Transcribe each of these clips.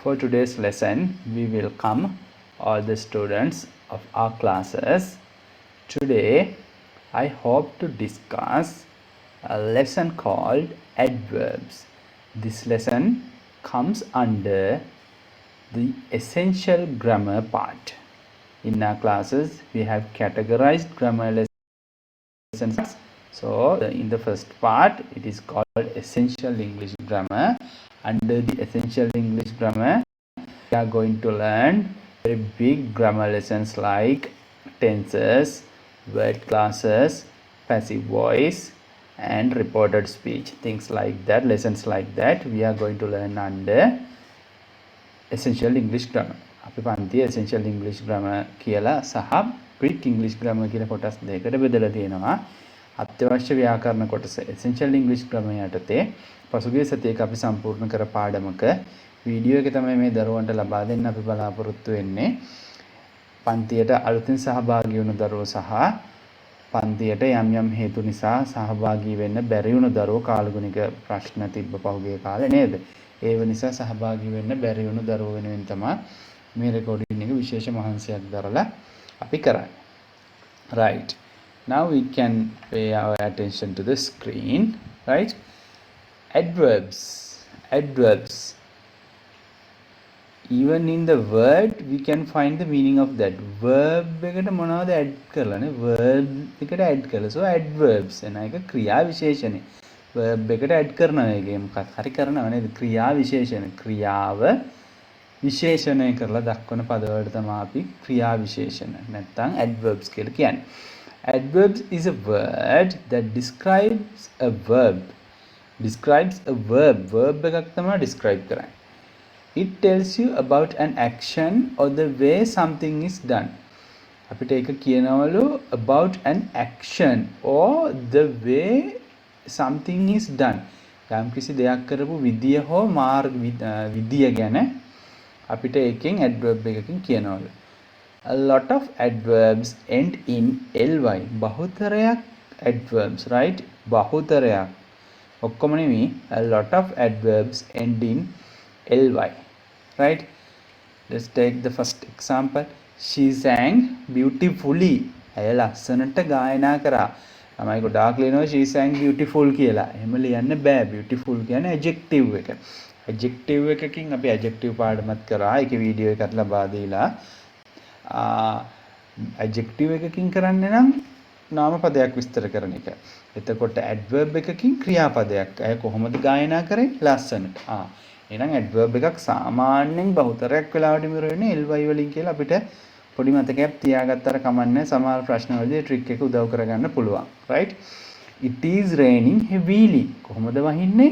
For today's lesson, we welcome all the students of our classes. Today, I hope to discuss a lesson called adverbs. This lesson comes under the essential grammar part. In our classes, we have categorized grammar lessons. So, in the first part, it is called essential English grammar. Under the essential English grammar, we are going to learn very big grammar lessons like tenses, word classes, passive voice, and reported speech. Things like that, lessons like that, we are going to learn under essential English grammar. අපි පන්තියේ essential English grammar කියලා සහ quick English grammar කියලා කොටස් දෙකකට බෙදලා තියෙනවා. අත්‍යවශ්‍ය ව්‍යාකරණ කොටස essential English grammar යටතේ පසුගිය සතියේක අපි සම්පූර්ණ කර පාඩමක වීඩියෝ එක තමයි මේ දරුවන්ට ලබා දෙන්න අපි බලාපොරොත්තු වෙන්නේ. පන්තියට අලුතින් සහභාගී වුණු දරුවෝ සහ පන්තියට යම් යම් හේතු නිසා සහභාගී වෙන්න බැරි වුණු දරුවෝ කාලගුණික ප්‍රශ්න තිබ්බ පහුගිය කාලේ නේද? ඒව නිසා සහභාගී වෙන්න බැරි වුණු දරුවෝ වෙනුවෙන් තමයි මේ රෙකෝඩින් එක විශේෂ මහන්සියක් දරලා අපි කරන්නේ. Right. Now we can pay our attention to the screen, right? Adverbs. Even in the word we can find the meaning of that. Verb එකට මොනවද add කරලානේ? Verb එකට add කරලා. So adverbs එන එක ක්‍රියා විශේෂණේ. verb එකට add කරනවා ඒකේ මොකක් හරි කරනවා නේද? ක්‍රියා විශේෂණ. ක්‍රියාව විශේෂණය කරලා දක්වන පදවලට තමයි අපි ක්‍රියා විශේෂණ නැත්නම් adverbs කියලා කියන්නේ. Adverbs is a word that describes a verb. Verb එකක් තමයි describe කරන්නේ. It tells you about an action or the way something is done. අපිට ඒක කියනවලු about an action or the way something is done. යම් කිසි දෙයක් කරපු විදිය හෝ විදිය ගැන අපිට එකෙන් adverb එකකින් කියනවලු. A lot of adverbs end in ly. බහුතරයක් adverbs, right? බහුතරයක්. ඔක්කොම නෙමෙයි. A lot of adverbs end in ly. Right? Let's take the first example. She sang beautifully. ඇය ලස්සනට ගායනා කරා. ළමයි ගොඩාක් ලියනවා she sang beautiful කියලා. එහෙම ලියන්න බෑ. beautiful කියන්නේ adjective එක. adjective එකකින් අපි adjective පාඩමත් කරා. ඒකේ වීඩියෝ එකක් ලබා දීලා adjective එකකින් කරන්නේ නම් නාම පදයක් විස්තර කරන එක. එතකොට adverb එකකින් ක්‍රියාපදයක්. අය කොහොමද ගායනා කරේ? ලස්සනට. එහෙනම් adverb එකක් සාමාන්‍යයෙන් බහුතරයක් වෙලාවට ඉවර වෙන්නේ ly වලින් කියලා අපිට පොඩි මතකයක් තියාගත්තර කමන්නේ. සමහර ප්‍රශ්නවලදී ට්‍රික් එක උදව් කරගන්න පුළුවන්. right? It is raining heavily. කොහොමද වහින්නේ?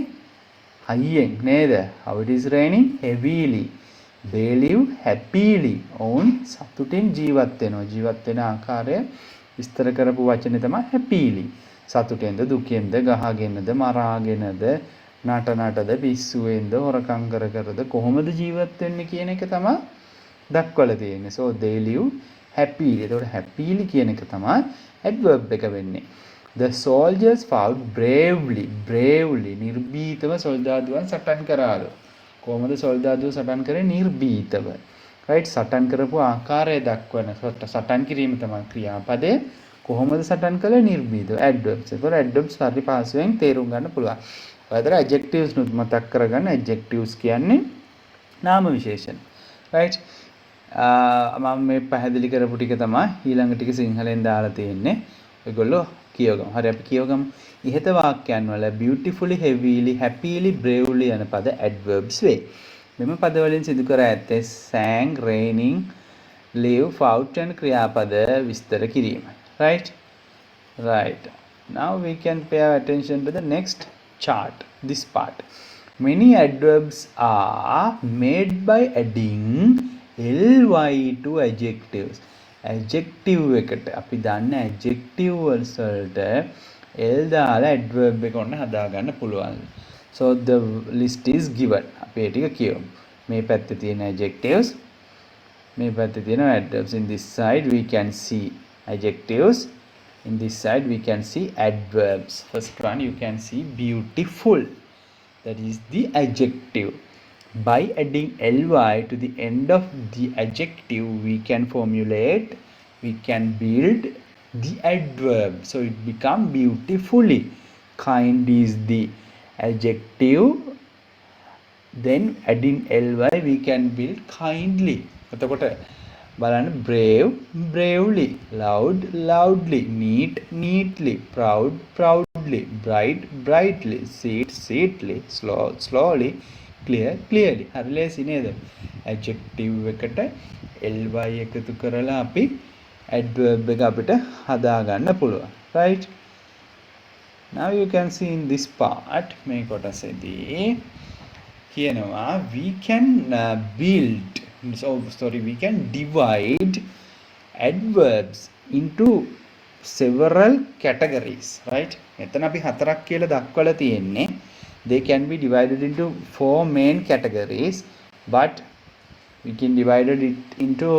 හයියෙන් නේද? How it is raining? Heavily. They live happily. ඔවුන් සතුටින් ජීවත් වෙනවා. ජීවත් වෙන ආකාරය විස්තර කරපු වචනේ තමයි happily. සතුටෙන්ද දුකෙන්ද ගහගෙනද මරාගෙනද නටනටද පිස්සුවෙන්ද හොරකම් කරද කොහොමද ජීවත් වෙන්නේ කියන එක තමයි දක්වලා තියෙන්නේ. So they live happily. ඒතකොට happily කියන එක තමයි adverb එක වෙන්නේ. The soldiers fought bravely. නිර්භීතව සොල්දාදුවන් සටන් කරාලු. කොහොමද සොල්දාදුව සටන් කරේ? නිර්භීතව. right? සටන් කරපු ආකාරය දක්වන සටන් කිරීම තමයි ක්‍රියාපදය. කොහොමද සටන් කළේ? නිර්භීතව. adverbs. ඒතකොට adverbs හරි පහසුවෙන් තේරුම් ගන්න පුළුවන්. ඔයතර adjectives නුත් මතක් කරගන්න. adjectives කියන්නේ නාම විශේෂණ. right? මම මේ පැහැදිලි කරපු ටික තමයි ඊළඟ ටික සිංහලෙන් දාලා තියෙන්නේ. ඔයගොල්ලෝ කියවගමු. හරි අපි කියවගමු. ඉහත වාක්‍යයන් වල beautifully, heavily, happily, bravely යන පද adverbs වේ. මෙම පද වලින් සිදු කර ඇත්තේ sang, raining, live, fought යන ක්‍රියාපද විස්තර කිරීම. right? Now we can pay our attention to the next chart, this part. Many adverbs are made by adding ly to adjectives. adjective එකට අපි දන්න adjective වලට l දාලා adverb එක ඔන්න හදා ගන්න පුළුවන්. So the list is given. අපි ඒ ටික කියමු. මේ පැත්තේ තියෙන adjectives, මේ පැත්තේ තියෙන adverbs. In this side we can see adjectives. In this side we can see adverbs. First one you can see beautiful. That is the adjective. By adding ly to the end of the adjective, we can build the adverb. So it become beautifully. Kind is the adjective. Then adding ly, we can build kindly. එතකොට බලන්න brave, bravely, loud, loudly, neat, neatly, proud, proudly, bright, brightly, sweet, sweetly, slow, slowly, clear, clearly. හරි ලේසි නේද? adjective එකට ly එකතු කරලා අපි adverb එක අපිට හදා ගන්න පුළුවන්. right? Now you can see in this part මේ කොටසේදී කියනවා we can build, we can divide adverbs into several categories, right? මෙතන අපි හතරක් කියලා දක්වලා තියෙන්නේ. They can be divided into 4 main categories, but we can divide it into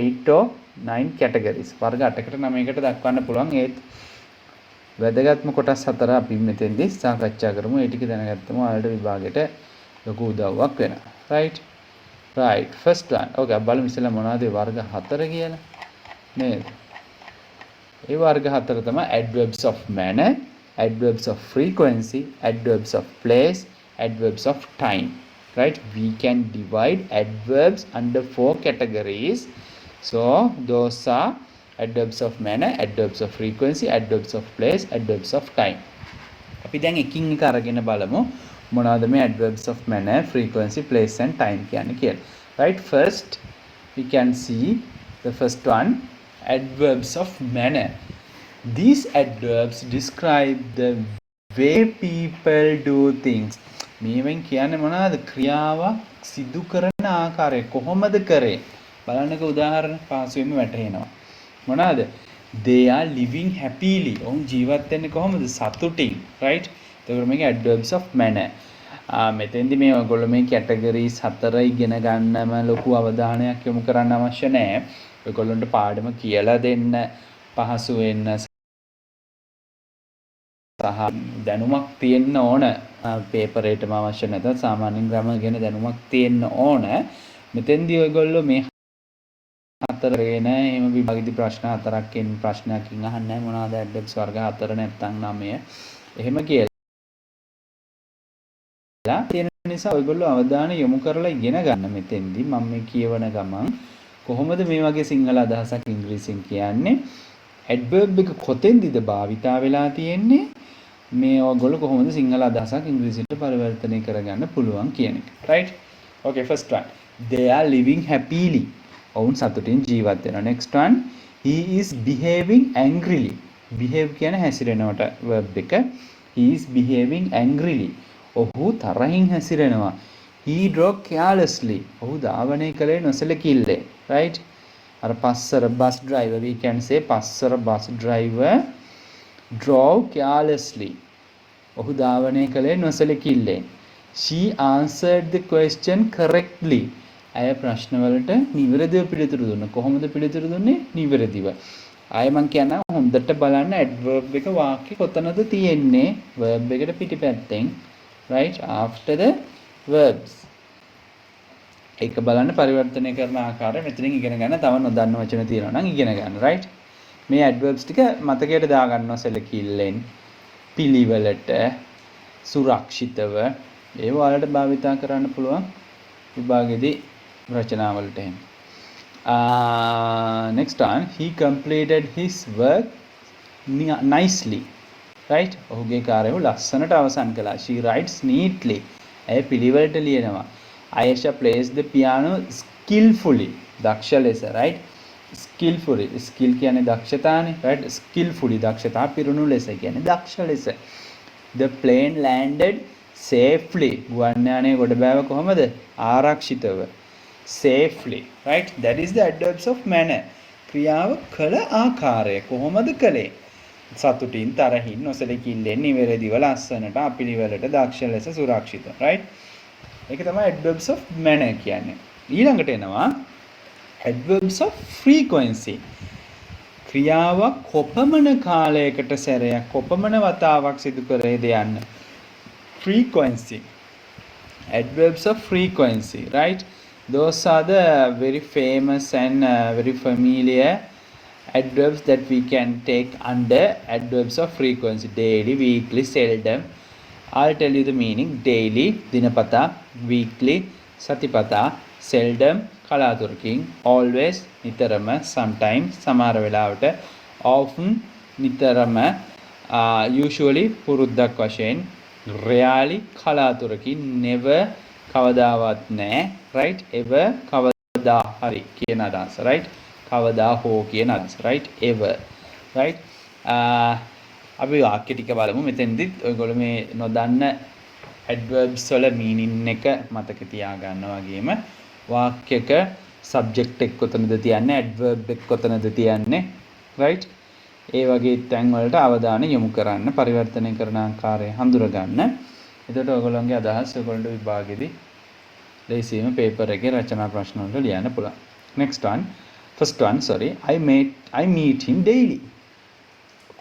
8 or 9 categories. වර්ග 8කට 9කට දක්වන්න පුළුවන්. ඒත් වැදගත්ම කොටස් හතර අපි මෙතෙන්දී සාකච්ඡා කරමු. ඒ ටික දැනගත්තම ඔයාලට විභාගයට ලොකු උදව්වක් වෙනවා. right first one. okay බලමු ඉස්සෙල්ලා මොනවද වර්ග 4 කියලා නේද? ඒ වර්ග 4 තමයි adverbs of manner, adverbs of frequency, adverbs of place, adverbs of time. right? We can divide adverbs under 4 categories. So those are adverbs of manner, adverbs of frequency, adverbs of place, adverbs of time. අපි දැන් එකින් එක අරගෙන බලමු මොනවද මේ adverbs of manner, frequency, place and time කියන්නේ කියලා. right? First we can see the first one, adverbs of manner. These adverbs describe the way people do things. මේවෙන් කියන්නේ මොනවද? ක්‍රියාවක් සිදු කරන ආකාරය කොහොමද කරේ? බලන්නකෝ උදාහරණ පාසුවෙම වැටහෙනවා. මොනවද? They are living happily. ඔවුන් ජීවත් වෙන්නේ කොහොමද? සතුටින්. right? එතකොට මේක adverbs of manner. මෙතෙන්දි මේ ඔයගොල්ලෝ මේ categories 4 ඉගෙන ගන්නම ලොකු අවධානයක් යොමු කරන්න අවශ්‍ය නැහැ. ඔයගොල්ලන්ට පාඩම කියලා දෙන්න පහසු වෙන්න සහ දැනුමක් තියෙන්න ඕන. පේපර් එකටම අවශ්‍ය නැත. සාමාන්‍යයෙන් ග්‍රැමර් ගැන දැනුමක් තියෙන්න ඕන. මෙතෙන්දී ඔයගොල්ලෝ මේ හතරේන එහෙම විභාගෙදී ප්‍රශ්න හතරක් එන්න ප්‍රශ්නයකින් අහන්නේ නැහැ මොනවාද adverbs වර්ග 4 නැත්නම් 9 එහෙම කියලා. තියෙන නිසා ඔයගොල්ලෝ අවධානය යොමු කරලා ඉගෙන ගන්න. මෙතෙන්දී මම මේ කියවන ගමන් කොහොමද මේ වගේ සිංහල අදහසක් ඉංග්‍රීසියෙන් කියන්නේ? adverb එක කොතෙන්දද භාවිතා වෙලා තියෙන්නේ? මේ ඔයගොල්ලෝ කොහොමද සිංහල අදහසක් ඉංග්‍රීසියට පරිවර්තනය කරගන්න පුළුවන් කියන එක. right? okay first one, they are living happily. ඔවුන් සතුටින් ජීවත් වෙනවා. next one, he is behaving angrily. behave කියන හැසිරෙනවට verb එක. he is behaving angrily. ඔහු තරහින් හැසිරෙනවා. he drove carelessly. ඔහු ධාවනය කළේ නොසලකිල්ලේ. right? අර පස්සර bus driver, we can say Passara bus driver drove carelessly. ඔහු ධාවනය කළේ නොසලකිල්ලේ. she answered the question correctly. අය ප්‍රශ්නවලට නිවැරදිව පිළිතුරු දුන්නා. කොහොමද පිළිතුරු දුන්නේ? නිවැරදිව. ආයෙ මම කියනවා හොඳට බලන්න adverb එක වාක්‍ය කොතනද තියෙන්නේ? verb එකට පිටිපැත්තෙන්. right? after the verbs. ඒක බලන්න පරිවර්තනය කරන ආකාරය මෙතනින් ඉගෙන ගන්න. තව නොදන්න වචන තියෙනවා නම් ඉගෙන ගන්න. right? මේ adverbs ටික මතකයට දා ගන්නවා සැලකිල්ලෙන්, පිළිවෙලට, සුරක්ෂිතව. ඒව වලට භාවිතා කරන්න පුළුවන් විභාගෙදී රචනාවලට එහෙම. next one, he completed his work nicely. right? ඔහුගේ කාර්යය ලස්සනට අවසන් කළා. she writes neatly. ඇය පිළිවෙලට ලියනවා. Ayesha plays the piano skillfully. දක්ෂ ලෙස. right? skillfully. skill කියන්නේ දක්ෂතාවනේ. right? skillfully දක්ෂතාව පිරුණු ලෙස කියන්නේ දක්ෂ ලෙස. the plane landed safely. ගුවන් යානය ගොඩ බෑව කොහමද? ආරක්ෂිතව. safely. right? that is the adverbs of manner. ක්‍රියාව කළ ආකාරය කොහොමද කළේ? සතුටින්, තරහින්, නොසලකිල්ලෙන්, නිවැරදිව, ලස්සනට, අපිළිවෙලට, දක්ෂ ලෙස, සුරක්ෂිත. right? ඒක තමයි adverbs of manner කියන්නේ. ඊළඟට එනවා adverbs of frequency. ක්‍රියාවක් කොපමණ කාලයකට සැරයක් කොපමණ වතාවක් සිදු කරේද යන්න. frequency. Adverbs of frequency, right? Those are the very famous and very familiar adverbs that we can take under adverbs of frequency. Daily, weekly, seldom. I'll tell you the meaning. Daily, dinapata. Weekly, satipata. Seldom, kalaturkin. Always, nitarama. Sometimes, samara velawata. Often, nitarama. Usually, puruddak වශයෙන්. Rarely, කලාතුරකින්. Never, කවදාවත් නැහැ. Right? Ever, කවදා හරි කියන අදහස. Right? කවදා හෝ කියන අදහස. Right? Ever. Right? අපි වාක්‍ය ටික බලමු. මෙතෙන්දිත් ඔයගොල්ලෝ මේ නොදන්න adverbs වල meaning එක මතක තියාගන්න වගේම වාක්‍යක subject එක කොතනද තියන්නේ, adverb එක කොතනද තියන්නේ. Right? ඒ වගේ තැන් වලට අවධානය යොමු කරන්න, පරිවර්තනය කරන ආකාරය හඳුර ගන්න. එතකොට ඔයගොල්ලන්ගේ අදහස් ඔයගොල්ලන්ට විභාගෙදී ලේසියෙම පේපර් එකේ රචනා ප්‍රශ්න වලට ලියන්න පුළුවන්. First one, I meet him daily.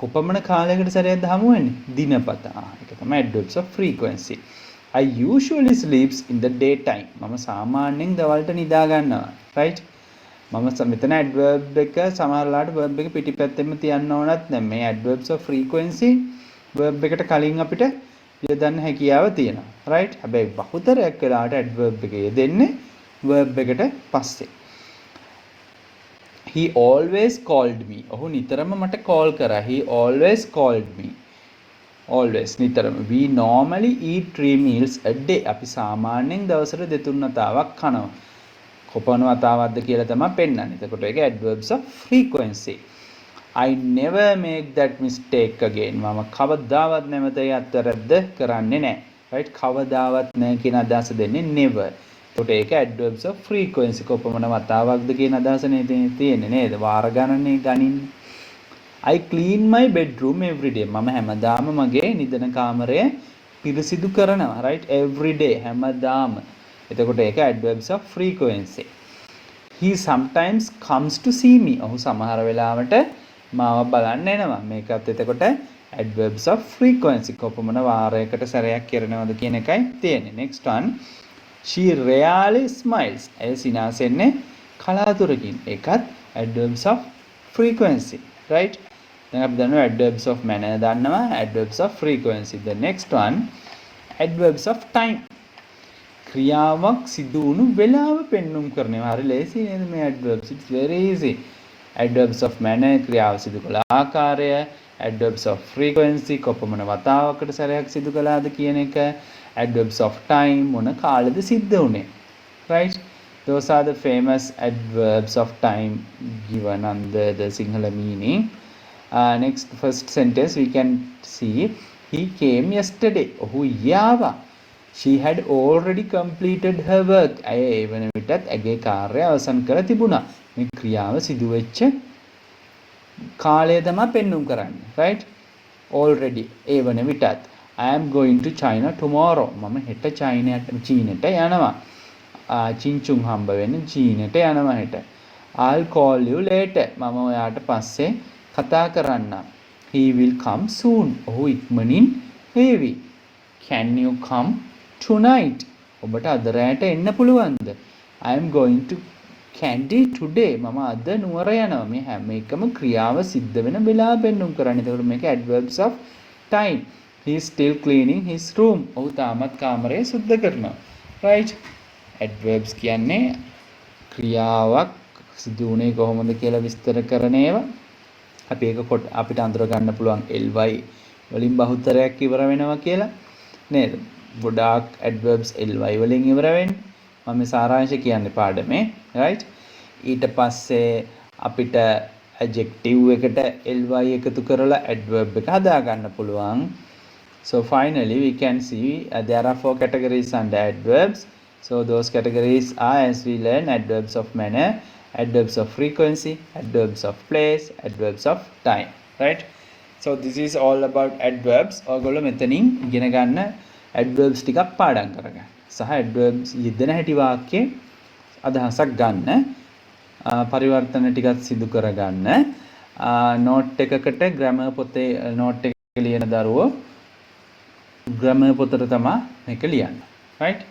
කොපමණ කාලයකට සැරයක්ද හමු වෙන්නේ? දිනපතා. ඒක තමයි adverbs of frequency. I usually sleeps in the daytime. මම සාමාන්‍යයෙන් දවල්ට නිදා ගන්නවා. Right? මම මෙතන adverb එක සමහරලාට verb එක පිටිපැත්තෙම තියන්න ඕනත් නැහැ. මේ adverbs of frequency verb එකට කලින් අපිට යොදන්න හැකියාව තියෙනවා. right? හැබැයි බහුතරයක් වෙලාවට adverb එක යෙදෙන්නේ verb එකට පස්සේ. He always called me. ඔහු නිතරම මට call කරා. He always called me. Always නිතරම. We normally eat 3 meals a day. අපි සාමාන්‍යයෙන් දවසට 2-3 වතාවක් කනවා. කොපමණ වතාවක්ද කියලා තමයි පෙන්නන්නේ. එතකොට ඒක adverbs of frequency. I never make that mistake again. මම කවදාවත් නැවත ඒ අත්වැරද්ද කරන්නේ නැහැ. right? කවදාවත් නැහැ කියන අදහස දෙන්නේ never. එතකොට ඒක adverbs of frequency. කොපමණ වතාවක්ද කියන අදහස තියෙන්නේ නේද? වාර ගණනේ ගනින්නේ. I clean my bedroom every day. මම හැමදාම මගේ නිදන කාමරය පිරිසිදු කරනවා. right? Every day හැමදාම. එතකොට ඒක adverbs of frequency. He sometimes comes to see me. ඔහු සමහර වෙලාවට මාව බලන්න එනවා. මේකත් එතකොට adverbs of frequency. කොපමණ වාරයකට සැරයක් කරනවද කියන එකයි තියෙන්නේ. Next one. She rarely smiles. ඇය සිනාසෙන්නේ කලාතුරකින්. ඒකත් adverbs of frequency. right? දැන් අපි දන්නවා adverbs of manner දන්නවා. adverbs of frequency. The next one. adverbs of time. ක්‍රියාවක් සිදු වුණු වෙලාව පෙන්වුම් කරනවා. හරි ලේසි නේද මේ adverbs? It's very easy. adverbs of manner ක්‍රියාව සිදු කළ ආකාරය, adverbs of frequency කොපමණ වතාවකට සැරයක් සිදු කළාද කියන එක, adverbs of time මොන කාලෙද සිද්ධ වුනේ. right? Those are the famous adverbs of time given under the Sinhala meaning. Next, first sentence we can see he came yesterday. ඔහු යාවා. She had already completed her work. ඇය ඒ වන විටත් ඇගේ කාර්යය අවසන් කර තිබුණා. මේ ක්‍රියාව සිදු වෙච්ච කාලය තමයි පෙන්වුම් කරන්නේ. right? already ඒ වන විටත්. I am going to China tomorrow. මම හෙට චීනයට යනවා. චින්චුන් හම්බ වෙන්න චීනයට යනවා හෙට. I'll call you later. මම ඔයාට පස්සේ කතා කරන්නම්. He will come soon. ඔහු ඉක්මනින් එවි. Can you come tonight? ඔබට අද රැට එන්න පුළුවන්ද? I am going to Kandy today. මම අද නුවර යනවා. මේ හැම එකම ක්‍රියාව සිද්ධ වෙන වෙලාව පෙන්වුම් කරන්නේ. ඒකට මේක adverbs of time. He is still cleaning his room. ඔහු තාමත් කාමරය සුද්ධ කරනවා. right? adverbs කියන්නේ ක්‍රියාවක් සිදු වුණේ කොහොමද කියලා විස්තර කරන ඒවා. අපි ඒක අපිට අඳුර ගන්න පුළුවන් ly වලින් බහුතරයක් ඉවර වෙනවා කියලා නේද? ගොඩාක් adverbs ly වලින් ඉවර වෙන්නේ. මම සාරාංශය කියන්නේ පාඩමේ. right? ඊට පස්සේ අපිට adjective එකට ly එකතු කරලා adverb එක හදා ගන්න පුළුවන්. So finally we can see there are 4 categories under adverbs. So those categories are, as we learn, adverbs of manner, adverbs of frequency, adverbs of place, adverbs of time. right? So this is all about adverbs. ඔයගොල්ලෝ මෙතනින් ඉගෙන ගන්න adverbs ටිකක් පාඩම් කරගන්න. සහ adverbs යෙදෙන හැටි වාක්‍යයේ අදහසක් ගන්න. පරිවර්තන ටිකක් සිදු කරගන්න. note එකකට grammar පොතේ note එක ලියන දරුවෝ grammar පොතට තමයි මේක ලියන්නේ. right?